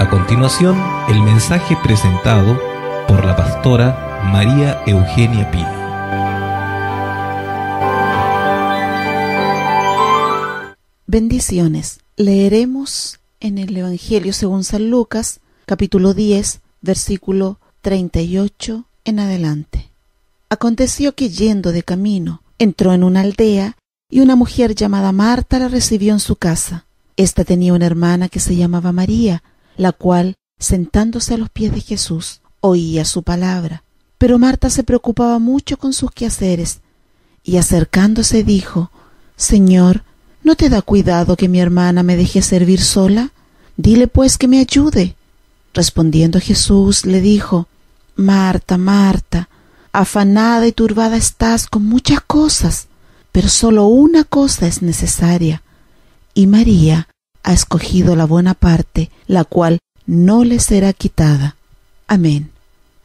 A continuación, el mensaje presentado por la pastora María Eugenia Pino. Bendiciones. Leeremos en el Evangelio según San Lucas, capítulo 10, versículo 38 en adelante. Aconteció que yendo de camino, entró en una aldea y una mujer llamada Marta la recibió en su casa. Esta tenía una hermana que se llamaba María, la cual, sentándose a los pies de Jesús, oía su palabra. Pero Marta se preocupaba mucho con sus quehaceres, y acercándose dijo: Señor, ¿no te da cuidado que mi hermana me deje servir sola? Dile pues que me ayude. Respondiendo Jesús le dijo: Marta, Marta, afanada y turbada estás con muchas cosas, pero solo una cosa es necesaria, y María ha escogido la buena parte, la cual no le será quitada. Amén.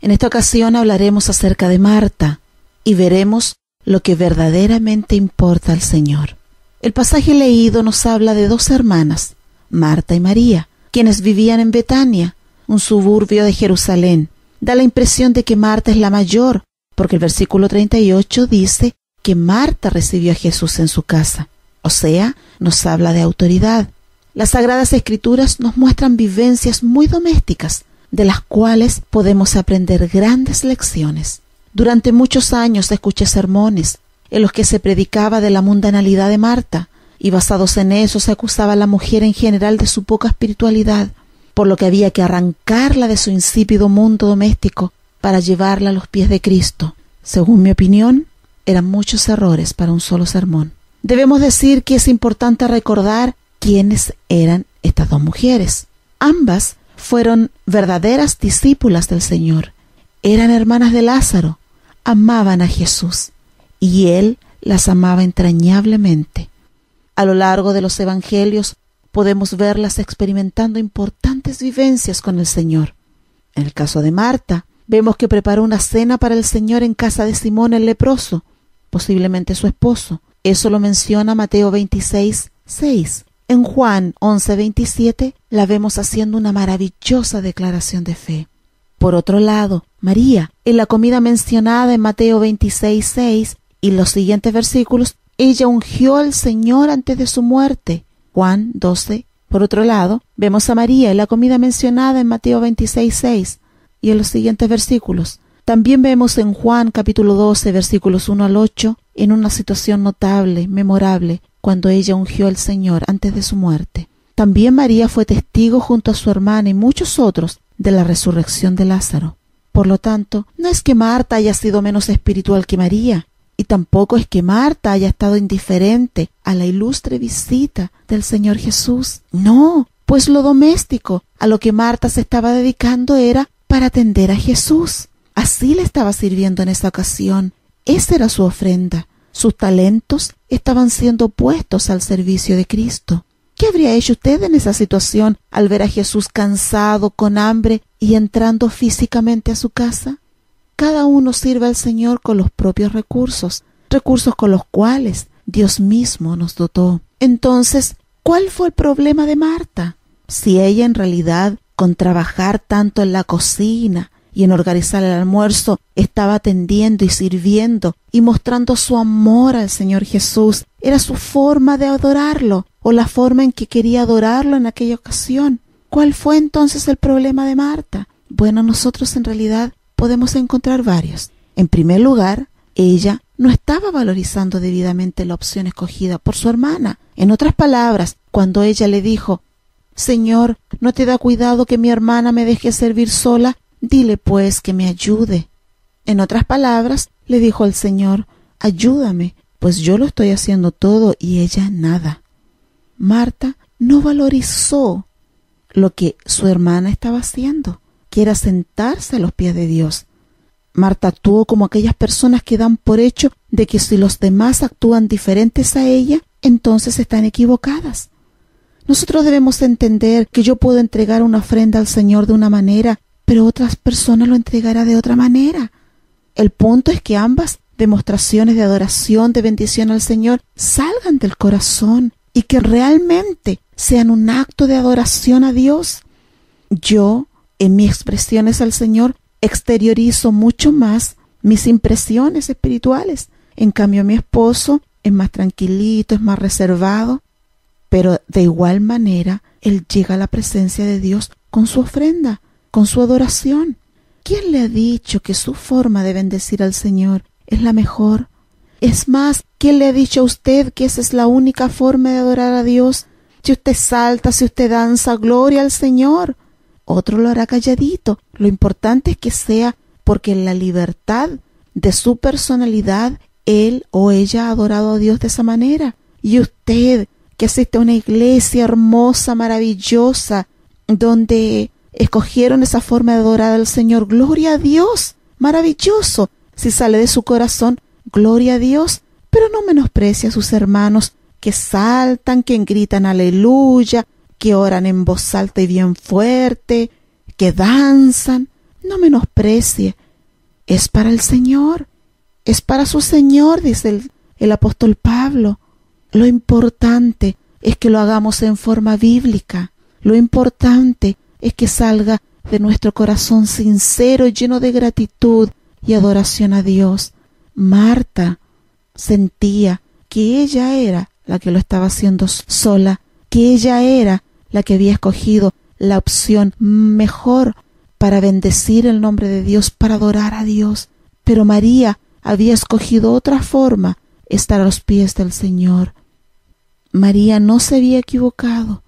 En esta ocasión hablaremos acerca de Marta y veremos lo que verdaderamente importa al Señor. El pasaje leído nos habla de dos hermanas, Marta y María, quienes vivían en Betania, un suburbio de Jerusalén. Da la impresión de que Marta es la mayor, porque el versículo 38 dice que Marta recibió a Jesús en su casa. O sea, nos habla de autoridad. Las Sagradas Escrituras nos muestran vivencias muy domésticas, de las cuales podemos aprender grandes lecciones. Durante muchos años escuché sermones en los que se predicaba de la mundanalidad de Marta, y basados en eso se acusaba a la mujer en general de su poca espiritualidad, por lo que había que arrancarla de su insípido mundo doméstico para llevarla a los pies de Cristo. Según mi opinión, eran muchos errores para un solo sermón. Debemos decir que es importante recordar quiénes eran estas dos mujeres. Ambas fueron verdaderas discípulas del Señor. Eran hermanas de Lázaro, amaban a Jesús, y Él las amaba entrañablemente. A lo largo de los evangelios podemos verlas experimentando importantes vivencias con el Señor. En el caso de Marta, vemos que preparó una cena para el Señor en casa de Simón el leproso, posiblemente su esposo. Eso lo menciona Mateo 26:6. En Juan 11:27 la vemos haciendo una maravillosa declaración de fe. Por otro lado, María, en la comida mencionada en Mateo 26:6 y los siguientes versículos, ella ungió al Señor antes de su muerte. Juan 12. Por otro lado, vemos a María en la comida mencionada en Mateo 26:6 y en los siguientes versículos. También vemos en Juan capítulo 12, versículos 1 al 8, en una situación notable, memorable, cuando ella ungió al Señor antes de su muerte. También María fue testigo junto a su hermana y muchos otros de la resurrección de Lázaro. Por lo tanto, no es que Marta haya sido menos espiritual que María, y tampoco es que Marta haya estado indiferente a la ilustre visita del Señor Jesús. No, pues lo doméstico a lo que Marta se estaba dedicando era para atender a Jesús. Así le estaba sirviendo en esa ocasión. Esa era su ofrenda. Sus talentos estaban siendo puestos al servicio de Cristo. ¿Qué habría hecho usted en esa situación al ver a Jesús cansado, con hambre y entrando físicamente a su casa? Cada uno sirve al Señor con los propios recursos con los cuales Dios mismo nos dotó. Entonces, ¿cuál fue el problema de Marta? Si ella en realidad, con trabajar tanto en la cocina y en organizar el almuerzo, estaba atendiendo y sirviendo y mostrando su amor al Señor Jesús, era su forma de adorarlo o la forma en que quería adorarlo en aquella ocasión. ¿Cuál fue entonces el problema de Marta? Bueno, nosotros en realidad podemos encontrar varios. En primer lugar, ella no estaba valorizando debidamente la opción escogida por su hermana. En otras palabras, cuando ella le dijo: Señor, ¿no te da cuidado que mi hermana me deje servir sola? Dile pues que me ayude. En otras palabras, le dijo al Señor: ayúdame, pues yo lo estoy haciendo todo y ella nada. Marta no valorizó lo que su hermana estaba haciendo, que era sentarse a los pies de Dios. Marta actuó como aquellas personas que dan por hecho de que si los demás actúan diferentes a ella, entonces están equivocadas. Nosotros debemos entender que yo puedo entregar una ofrenda al Señor de una manera, pero otras personas lo entregarán de otra manera. El punto es que ambas demostraciones de adoración, de bendición al Señor, salgan del corazón y que realmente sean un acto de adoración a Dios. Yo, en mis expresiones al Señor, exteriorizo mucho más mis impresiones espirituales. En cambio, mi esposo es más tranquilito, es más reservado, pero de igual manera él llega a la presencia de Dios con su ofrenda, con su adoración. ¿Quién le ha dicho que su forma de bendecir al Señor es la mejor? Es más, ¿quién le ha dicho a usted que esa es la única forma de adorar a Dios? Si usted salta, si usted danza, gloria al Señor. Otro lo hará calladito. Lo importante es que sea porque en la libertad de su personalidad, él o ella ha adorado a Dios de esa manera. Y usted, que asiste a una iglesia hermosa, maravillosa, donde escogieron esa forma de adorar al Señor, gloria a Dios, maravilloso. Si sale de su corazón, gloria a Dios, pero no menosprecie a sus hermanos que saltan, que gritan aleluya, que oran en voz alta y bien fuerte, que danzan. No menosprecie. Es para el Señor, es para su Señor, dice el apóstol Pablo. Lo importante es que lo hagamos en forma bíblica. Lo importante es que salga de nuestro corazón sincero, lleno de gratitud y adoración a Dios. Marta sentía que ella era la que lo estaba haciendo sola, que ella era la que había escogido la opción mejor para bendecir el nombre de Dios, para adorar a Dios. Pero María había escogido otra forma, estar a los pies del Señor. María no se había equivocado.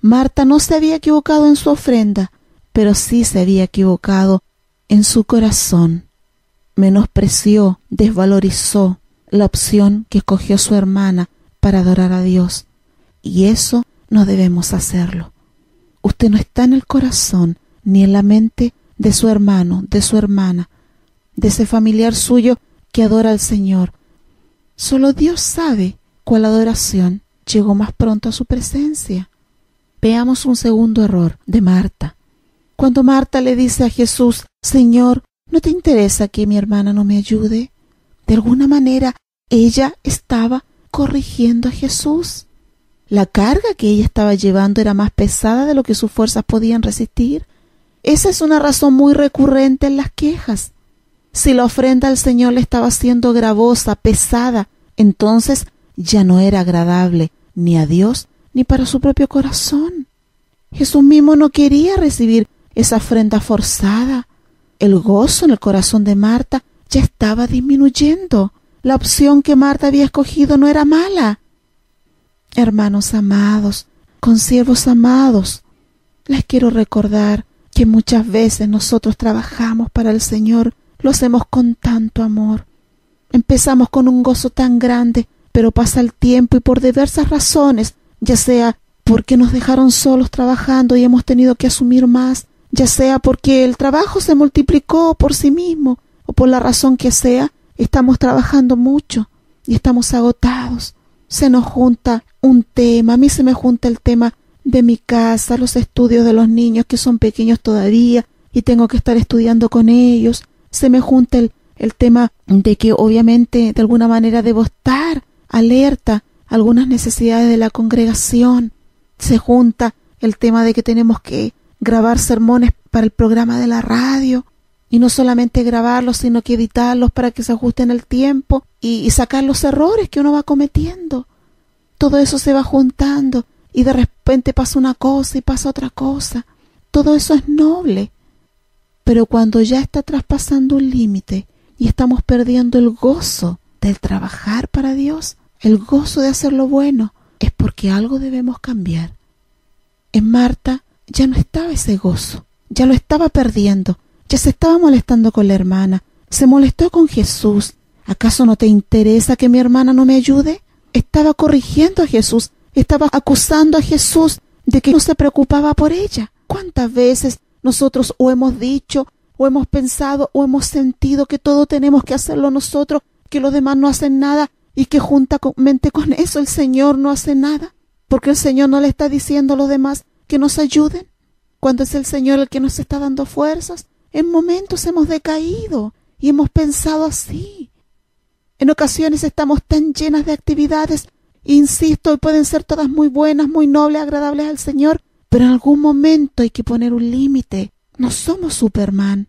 Marta no se había equivocado en su ofrenda, pero sí se había equivocado en su corazón. Menospreció, desvalorizó la opción que escogió su hermana para adorar a Dios. Y eso no debemos hacerlo. Usted no está en el corazón ni en la mente de su hermano, de su hermana, de ese familiar suyo que adora al Señor. Solo Dios sabe cuál adoración llegó más pronto a su presencia. Veamos un segundo error de Marta. Cuando Marta le dice a Jesús: Señor, ¿no te interesa que mi hermana no me ayude? De alguna manera ella estaba corrigiendo a Jesús. La carga que ella estaba llevando era más pesada de lo que sus fuerzas podían resistir. Esa es una razón muy recurrente en las quejas. Si la ofrenda al Señor le estaba siendo gravosa, pesada, entonces ya no era agradable ni a Dios ni para su propio corazón. Jesús mismo no quería recibir esa ofrenda forzada. El gozo en el corazón de Marta ya estaba disminuyendo. La opción que Marta había escogido no era mala. Hermanos amados, consiervos amados, les quiero recordar que muchas veces nosotros trabajamos para el Señor, lo hacemos con tanto amor. Empezamos con un gozo tan grande, pero pasa el tiempo y por diversas razones, ya sea porque nos dejaron solos trabajando y hemos tenido que asumir más, ya sea porque el trabajo se multiplicó por sí mismo, o por la razón que sea, estamos trabajando mucho y estamos agotados. Se nos junta un tema, a mí se me junta el tema de mi casa, los estudios de los niños que son pequeños todavía y tengo que estar estudiando con ellos. Se me junta el tema de que obviamente de alguna manera debo estar alerta a algunas necesidades de la congregación. Se junta el tema de que tenemos que grabar sermones para el programa de la radio y no solamente grabarlos sino que editarlos para que se ajusten al tiempo y sacar los errores que uno va cometiendo. Todo eso se va juntando y de repente pasa una cosa y pasa otra cosa. Todo eso es noble, pero cuando ya está traspasando un límite y estamos perdiendo el gozo del trabajar para Dios, el gozo de hacer lo bueno, es porque algo debemos cambiar. En Marta ya no estaba ese gozo, ya lo estaba perdiendo, ya se estaba molestando con la hermana, se molestó con Jesús. ¿Acaso no te interesa que mi hermana no me ayude? Estaba corrigiendo a Jesús, estaba acusando a Jesús de que no se preocupaba por ella. ¿Cuántas veces nosotros o hemos dicho, o hemos pensado, o hemos sentido que todo tenemos que hacerlo nosotros, que los demás no hacen nada y que juntamente con eso el Señor no hace nada? Porque el Señor no le está diciendo a los demás que nos ayuden, cuando es el Señor el que nos está dando fuerzas. En momentos hemos decaído y hemos pensado así. En ocasiones estamos tan llenas de actividades, insisto, y pueden ser todas muy buenas, muy nobles, agradables al Señor, Pero en algún momento hay que poner un límite. No somos Superman.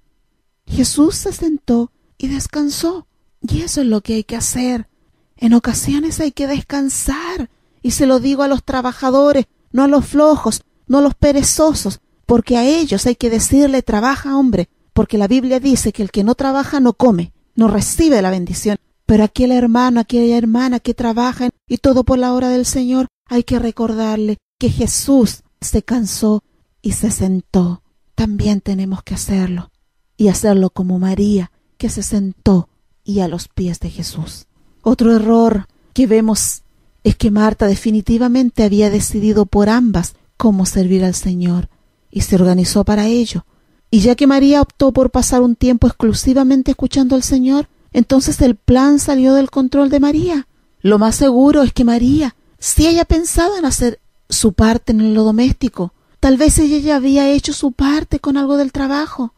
Jesús se sentó y descansó. Y eso es lo que hay que hacer. En ocasiones hay que descansar. Y se lo digo a los trabajadores, no a los flojos, no a los perezosos, porque a ellos hay que decirle: trabaja, hombre, porque la Biblia dice que el que no trabaja no come, no recibe la bendición. Pero aquel hermano, aquella hermana que trabajan y todo por la obra del Señor, hay que recordarle que Jesús se cansó y se sentó. También tenemos que hacerlo, y hacerlo como María, que se sentó y a los pies de Jesús. Otro error que vemos es que Marta definitivamente había decidido por ambas cómo servir al Señor y se organizó para ello. Y ya que María optó por pasar un tiempo exclusivamente escuchando al Señor, entonces el plan salió del control de María. Lo más seguro es que María, si ella pensaba en hacer su parte en lo doméstico, tal vez ella ya había hecho su parte con algo del trabajo.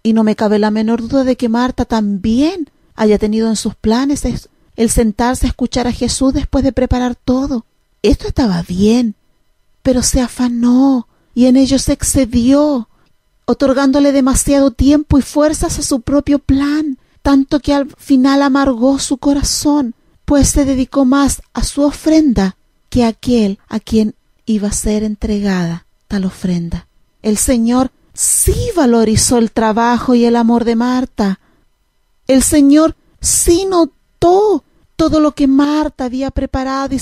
Y no me cabe la menor duda de que Marta también haya tenido en sus planes el sentarse a escuchar a Jesús después de preparar todo. Esto estaba bien, pero se afanó y en ello se excedió, otorgándole demasiado tiempo y fuerzas a su propio plan, tanto que al final amargó su corazón, pues se dedicó más a su ofrenda que a aquel a quien iba a ser entregada tal ofrenda. El Señor sí valorizó el trabajo y el amor de Marta. El Señor sí notó todo lo que Marta había preparado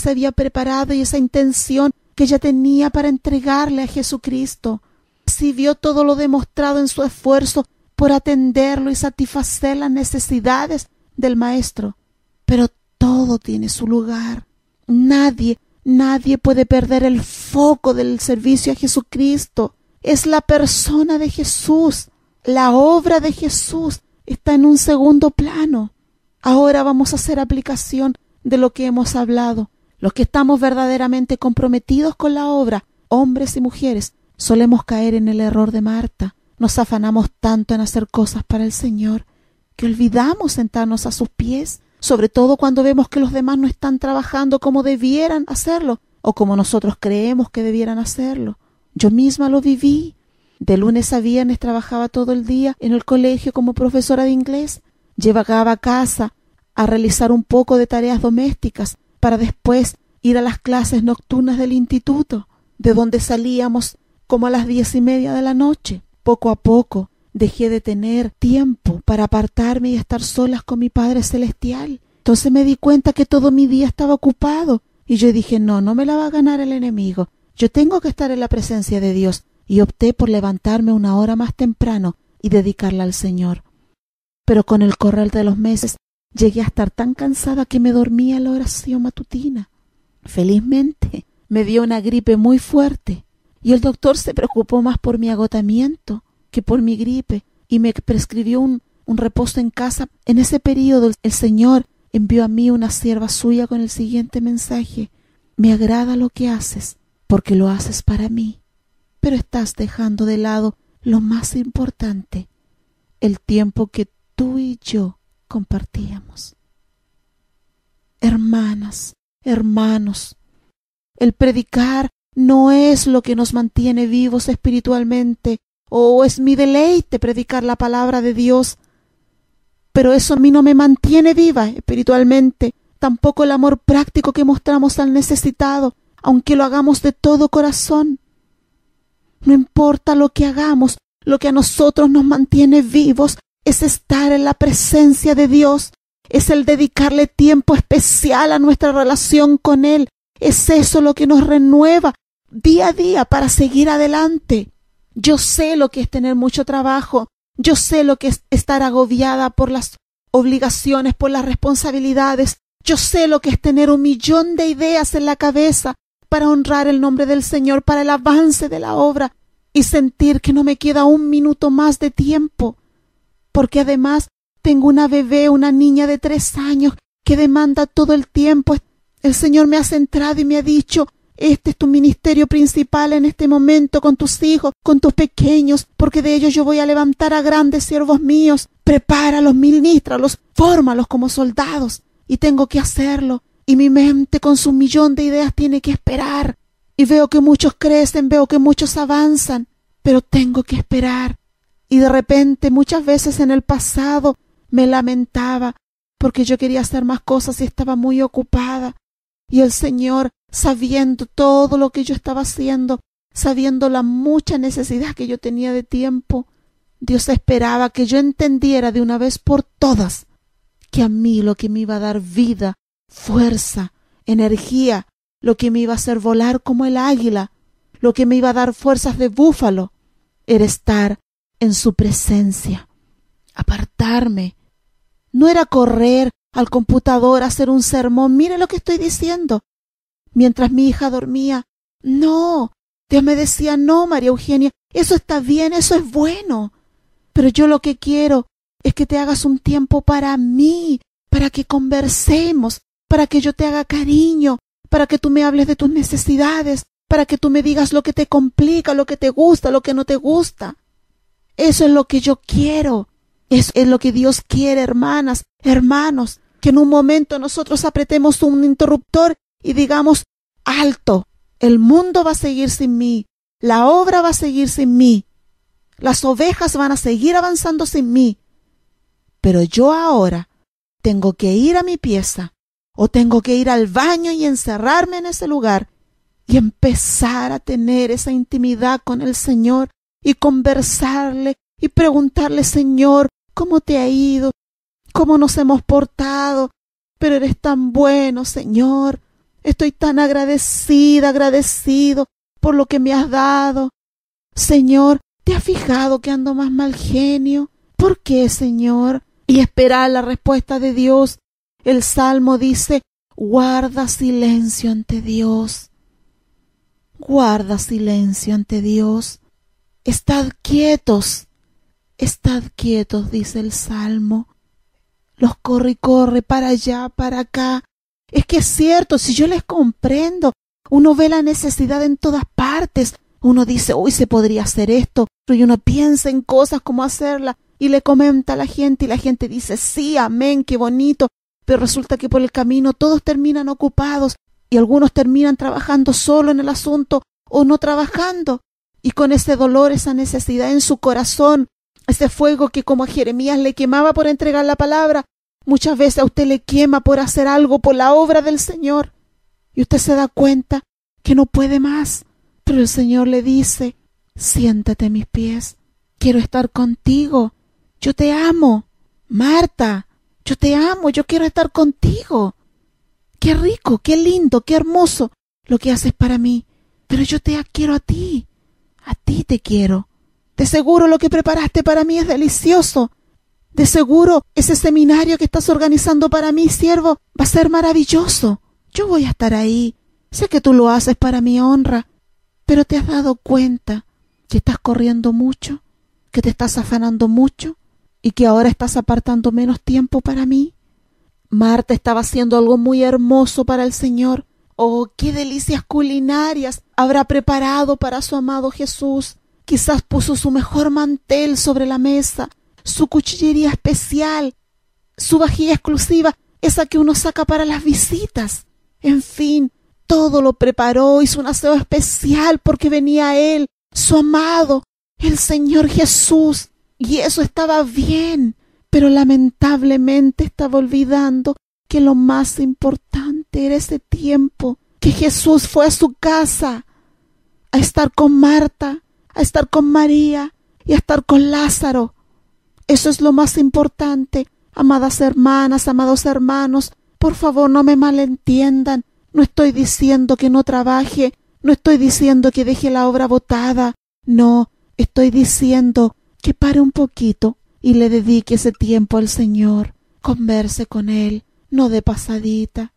y esa intención que ella tenía para entregarle a Jesucristo. Sí vio todo lo demostrado en su esfuerzo por atenderlo y satisfacer las necesidades del Maestro. Pero todo tiene su lugar. Nadie puede perder el foco del servicio a Jesucristo. Es la persona de Jesús. La obra de Jesús está en un segundo plano. Ahora vamos a hacer aplicación de lo que hemos hablado. Los que estamos verdaderamente comprometidos con la obra, hombres y mujeres, solemos caer en el error de Marta. Nos afanamos tanto en hacer cosas para el Señor que olvidamos sentarnos a sus pies, sobre todo cuando vemos que los demás no están trabajando como debieran hacerlo o como nosotros creemos que debieran hacerlo. Yo misma lo viví. De lunes a viernes trabajaba todo el día en el colegio como profesora de inglés. Llegaba a casa a realizar un poco de tareas domésticas para después ir a las clases nocturnas del instituto, de donde salíamos como a las 10:30 de la noche. Poco a poco dejé de tener tiempo para apartarme y estar solas con mi Padre Celestial. Entonces me di cuenta que todo mi día estaba ocupado y yo dije, no me la va a ganar el enemigo. Yo tengo que estar en la presencia de Dios y opté por levantarme una hora más temprano y dedicarla al Señor. Pero con el correr de los meses llegué a estar tan cansada que me dormía en la oración matutina. Felizmente me dio una gripe muy fuerte y el doctor se preocupó más por mi agotamiento que por mi gripe y me prescribió un reposo en casa. En ese periodo el Señor envió a mí una sierva suya con el siguiente mensaje: me agrada lo que haces porque lo haces para mí, pero estás dejando de lado lo más importante, el tiempo que tú y yo compartíamos. Hermanas, hermanos, el predicar no es lo que nos mantiene vivos espiritualmente, o es mi deleite predicar la palabra de Dios, pero eso a mí no me mantiene viva espiritualmente. Tampoco el amor práctico que mostramos al necesitado, aunque lo hagamos de todo corazón. No importa lo que hagamos, lo que a nosotros nos mantiene vivos es estar en la presencia de Dios, es el dedicarle tiempo especial a nuestra relación con Él. Es eso lo que nos renueva día a día para seguir adelante. Yo sé lo que es tener mucho trabajo, yo sé lo que es estar agobiada por las obligaciones, por las responsabilidades, yo sé lo que es tener 1.000.000 de ideas en la cabeza para honrar el nombre del Señor, para el avance de la obra, y sentir que no me queda un minuto más de tiempo, porque además tengo una bebé, una niña de 3 años que demanda todo el tiempo. El Señor me ha centrado y me ha dicho: este es tu ministerio principal en este momento, con tus hijos, con tus pequeños, porque de ellos yo voy a levantar a grandes siervos míos. Prepáralos, ministralos, fórmalos como soldados, y tengo que hacerlo. Y mi mente con su 1.000.000 de ideas tiene que esperar. y veo que muchos crecen, veo que muchos avanzan, pero tengo que esperar. Y de repente, muchas veces en el pasado, me lamentaba porque yo quería hacer más cosas y estaba muy ocupada. Y el Señor, sabiendo todo lo que yo estaba haciendo, sabiendo la mucha necesidad que yo tenía de tiempo, Dios esperaba que yo entendiera de una vez por todas que a mí lo que me iba a dar vida, fuerza, energía, lo que me iba a hacer volar como el águila, lo que me iba a dar fuerzas de búfalo, era estar en su presencia, apartarme. No era correr al computador a hacer un sermón. Mire lo que estoy diciendo. Mientras mi hija dormía, no. Dios me decía, no, María Eugenia, eso está bien, eso es bueno. Pero yo lo que quiero es que te hagas un tiempo para mí, para que conversemos, para que yo te haga cariño, para que tú me hables de tus necesidades, para que tú me digas lo que te complica, lo que te gusta, lo que no te gusta. Eso es lo que yo quiero. Eso es lo que Dios quiere, hermanas, hermanos, que en un momento nosotros apretemos un interruptor y digamos, alto, el mundo va a seguir sin mí, la obra va a seguir sin mí, las ovejas van a seguir avanzando sin mí, pero yo ahora tengo que ir a mi pieza o tengo que ir al baño y encerrarme en ese lugar y empezar a tener esa intimidad con el Señor y conversarle y preguntarle, Señor, ¿cómo te ha ido? ¿Cómo nos hemos portado? Pero eres tan bueno, Señor. Estoy tan agradecido por lo que me has dado. Señor, ¿te has fijado que ando más mal genio? ¿Por qué, Señor? Y esperar la respuesta de Dios. El Salmo dice, guarda silencio ante Dios. Guarda silencio ante Dios. Estad quietos, dice el Salmo. Los corre y corre para allá, para acá. Es que es cierto, si yo les comprendo, uno ve la necesidad en todas partes. Uno dice, uy, se podría hacer esto, y uno piensa en cosas como hacerla, y le comenta a la gente, y la gente dice, sí, amén, qué bonito, pero resulta que por el camino todos terminan ocupados, y algunos terminan trabajando solo en el asunto, o no trabajando, y con ese dolor, esa necesidad en su corazón, ese fuego que como a Jeremías le quemaba por entregar la palabra, muchas veces a usted le quema por hacer algo por la obra del Señor. Y usted se da cuenta que no puede más. Pero el Señor le dice, siéntate a mis pies. Quiero estar contigo. Yo te amo. Marta, yo te amo. Yo quiero estar contigo. Qué rico, qué lindo, qué hermoso lo que haces para mí. Pero yo te quiero a ti. A ti te quiero. De seguro lo que preparaste para mí es delicioso. De seguro ese seminario que estás organizando para mí, siervo, va a ser maravilloso. Yo voy a estar ahí. Sé que tú lo haces para mi honra. Pero ¿te has dado cuenta que estás corriendo mucho? ¿Que te estás afanando mucho? ¿Y que ahora estás apartando menos tiempo para mí? Marta estaba haciendo algo muy hermoso para el Señor. Oh, qué delicias culinarias habrá preparado para su amado Jesús. Quizás puso su mejor mantel sobre la mesa, su cuchillería especial, su vajilla exclusiva, esa que uno saca para las visitas. En fin, todo lo preparó, hizo un aseo especial porque venía Él, su amado, el Señor Jesús. Y eso estaba bien, pero lamentablemente estaba olvidando que lo más importante era ese tiempo que Jesús fue a su casa a estar con Marta, a estar con María y a estar con Lázaro. Eso es lo más importante, amadas hermanas, amados hermanos. Por favor, no me malentiendan. No estoy diciendo que no trabaje, no estoy diciendo que deje la obra botada. No, estoy diciendo que pare un poquito y le dedique ese tiempo al Señor. Converse con Él, no de pasadita.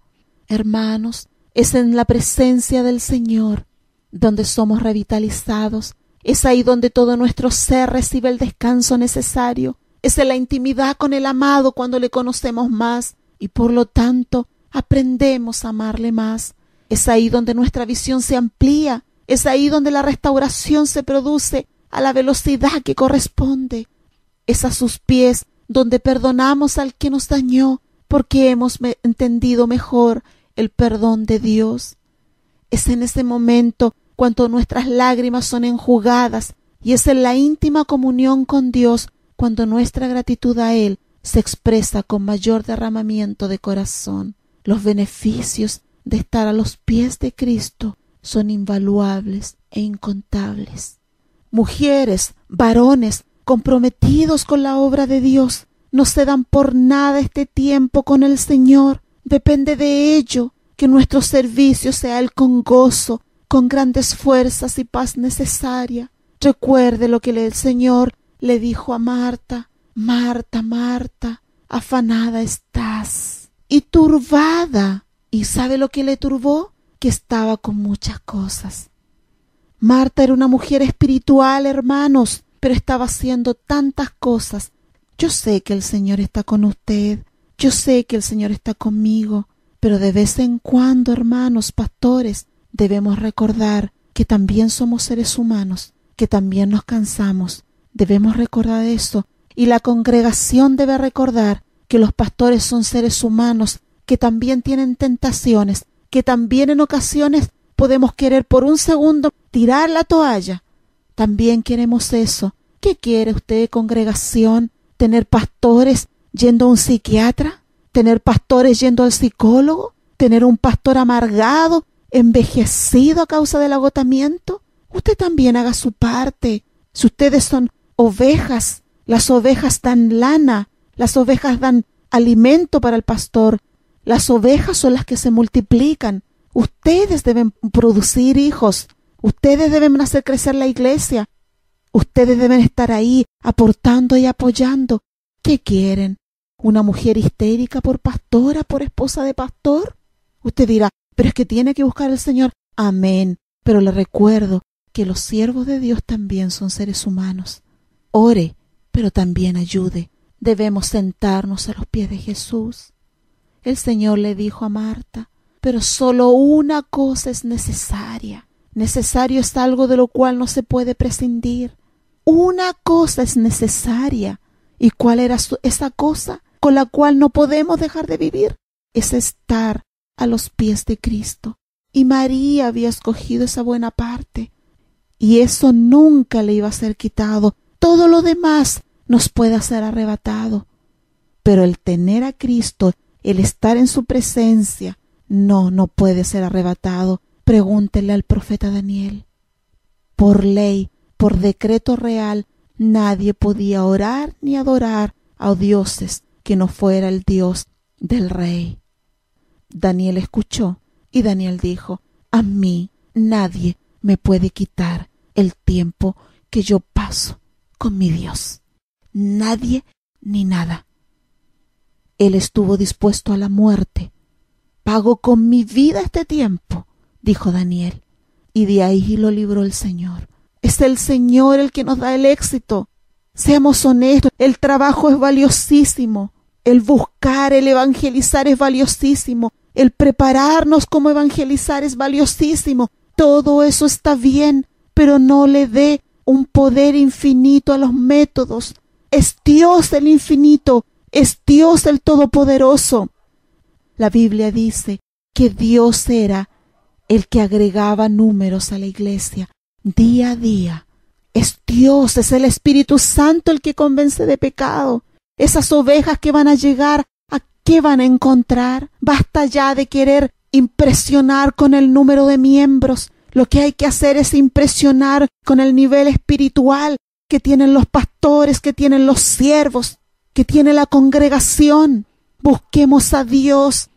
Hermanos, es en la presencia del Señor donde somos revitalizados. Es ahí donde todo nuestro ser recibe el descanso necesario. Es en la intimidad con el amado cuando le conocemos más y por lo tanto aprendemos a amarle más. Es ahí donde nuestra visión se amplía. Es ahí donde la restauración se produce a la velocidad que corresponde. Es a sus pies donde perdonamos al que nos dañó porque hemos entendido mejor el perdón de Dios. Es en ese momento cuando nuestras lágrimas son enjugadas, y es en la íntima comunión con Dios cuando nuestra gratitud a Él se expresa con mayor derramamiento de corazón. Los beneficios de estar a los pies de Cristo son invaluables e incontables. Mujeres, varones, comprometidos con la obra de Dios, no se dan por nada este tiempo con el Señor. Depende de ello que nuestro servicio sea Él con gozo, con grandes fuerzas y paz necesaria. Recuerde lo que el Señor le dijo a Marta: Marta, Marta, afanada estás y turbada. ¿Y sabe lo que le turbó? Que estaba con muchas cosas. Marta era una mujer espiritual, hermanos, pero estaba haciendo tantas cosas. Yo sé que el Señor está con usted, yo sé que el Señor está conmigo, pero de vez en cuando, hermanos, pastores, debemos recordar que también somos seres humanos, que también nos cansamos. Debemos recordar eso, y la congregación debe recordar que los pastores son seres humanos, que también tienen tentaciones, que también en ocasiones podemos querer por un segundo tirar la toalla. También queremos eso. ¿Qué quiere usted, congregación? ¿Tener pastores yendo a un psiquiatra? ¿Tener pastores yendo al psicólogo? ¿Tener un pastor amargado, envejecido a causa del agotamiento? Usted también haga su parte. Si ustedes son ovejas, las ovejas dan lana, las ovejas dan alimento para el pastor, las ovejas son las que se multiplican. Ustedes deben producir hijos, ustedes deben hacer crecer la iglesia, ustedes deben estar ahí aportando y apoyando. ¿Qué quieren? ¿Una mujer histérica por pastora, por esposa de pastor? Usted dirá, pero es que tiene que buscar al Señor. Amén, pero le recuerdo que los siervos de Dios también son seres humanos. Ore, pero también ayude. Debemos sentarnos a los pies de Jesús. El Señor le dijo a Marta: pero solo una cosa es necesaria. Necesario es algo de lo cual no se puede prescindir. Una cosa es necesaria. ¿Y cuál era esa cosa con la cual no podemos dejar de vivir? Es estar a los pies de Cristo. Y María había escogido esa buena parte. Y eso nunca le iba a ser quitado. Todo lo demás nos puede ser arrebatado. Pero el tener a Cristo, el estar en su presencia, no puede ser arrebatado. Pregúntele al profeta Daniel. Por ley, por decreto real, nadie podía orar ni adorar a dioses que no fuera el Dios del rey. Daniel escuchó y Daniel dijo: a mí nadie me puede quitar el tiempo que yo paso con mi Dios. Nadie ni nada. Él estuvo dispuesto a la muerte. Pago con mi vida este tiempo, dijo Daniel, y de ahí lo libró el Señor. Es el Señor el que nos da el éxito. Seamos honestos, el trabajo es valiosísimo, el buscar, el evangelizar es valiosísimo, el prepararnos como evangelizar es valiosísimo. Todo eso está bien, pero no le dé un poder infinito a los métodos. Es Dios el infinito, es Dios el todopoderoso. La Biblia dice que Dios era el que agregaba números a la iglesia día a día. Es Dios, es el Espíritu Santo el que convence de pecado. Esas ovejas que van a llegar, ¿a qué van a encontrar? Basta ya de querer impresionar con el número de miembros. Lo que hay que hacer es impresionar con el nivel espiritual que tienen los pastores, que tienen los siervos, que tiene la congregación. Busquemos a Dios,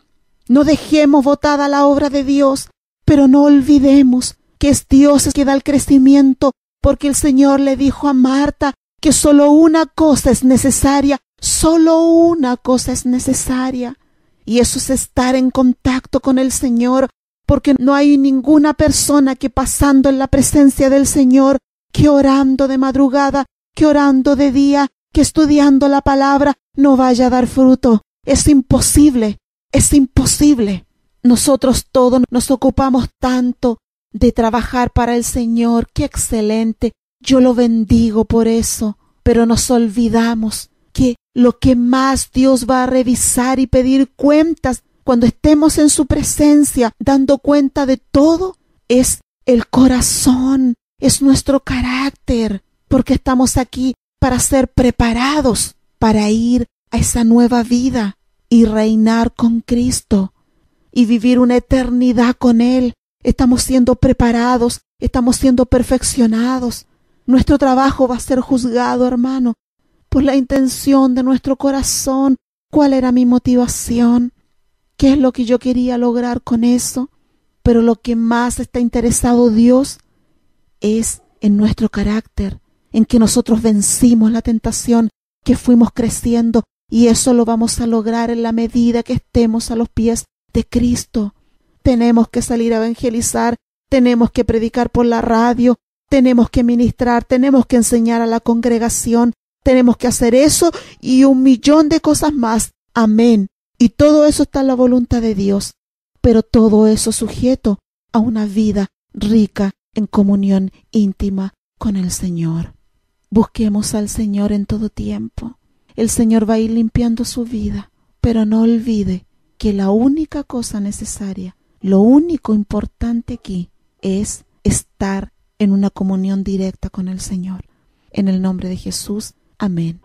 no dejemos botada la obra de Dios, pero no olvidemos que es Dios el que da el crecimiento, porque el Señor le dijo a Marta que solo una cosa es necesaria, solo una cosa es necesaria, y eso es estar en contacto con el Señor, porque no hay ninguna persona que pasando en la presencia del Señor, que orando de madrugada, que orando de día, que estudiando la palabra, no vaya a dar fruto. Es imposible, es imposible. Nosotros todos nos ocupamos tanto de trabajar para el Señor. ¡Qué excelente! Yo lo bendigo por eso. Pero nos olvidamos que lo que más Dios va a revisar y pedir cuentas cuando estemos en su presencia, dando cuenta de todo, es el corazón, es nuestro carácter, porque estamos aquí para ser preparados para ir a esa nueva vida y reinar con Cristo y vivir una eternidad con Él. Estamos siendo preparados, estamos siendo perfeccionados. Nuestro trabajo va a ser juzgado, hermano, por la intención de nuestro corazón. ¿Cuál era mi motivación? ¿Qué es lo que yo quería lograr con eso? Pero lo que más está interesado Dios es en nuestro carácter, en que nosotros vencimos la tentación, que fuimos creciendo, y eso lo vamos a lograr en la medida que estemos a los pies de Cristo. Tenemos que salir a evangelizar, tenemos que predicar por la radio, tenemos que ministrar, tenemos que enseñar a la congregación, tenemos que hacer eso y 1,000,000 de cosas más. Amén. Y todo eso está en la voluntad de Dios, pero todo eso sujeto a una vida rica en comunión íntima con el Señor. Busquemos al Señor en todo tiempo. El Señor va a ir limpiando su vida, pero no olvide que la única cosa necesaria, lo único importante aquí es estar en una comunión directa con el Señor. En el nombre de Jesús, amén.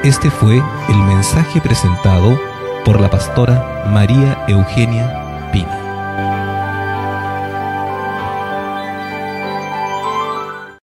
Este fue el mensaje presentado por la pastora María Eugenia Pina.